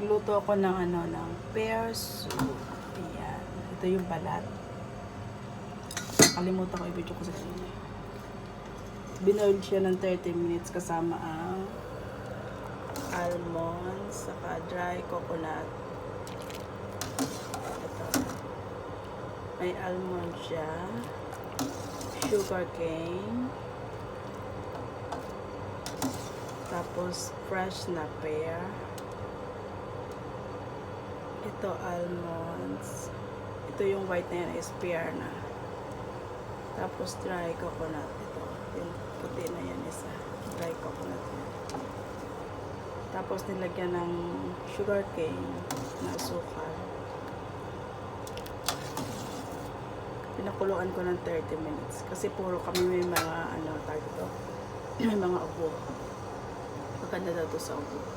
Luto ako ng ng pear soup. Ayan. Ito yung balat. Kalimutan ko i-video ko sa inyo. Binoil siya ng 30 minutes kasama ang almonds, saka dry coconut. Ito. May almond siya. Sugar cane. Tapos fresh na pear. Ito almonds. Ito yung white na yan is pear na. Tapos dry coconut. Ito. Yung puti na yan isa. Dry coconut yan. Tapos nilagyan ng sugar cane na asukal. Pinakuluan ko ng 30 minutes. Kasi puro kami may mga tawag ito. May mga ubo. Maganda daw to sa ubo.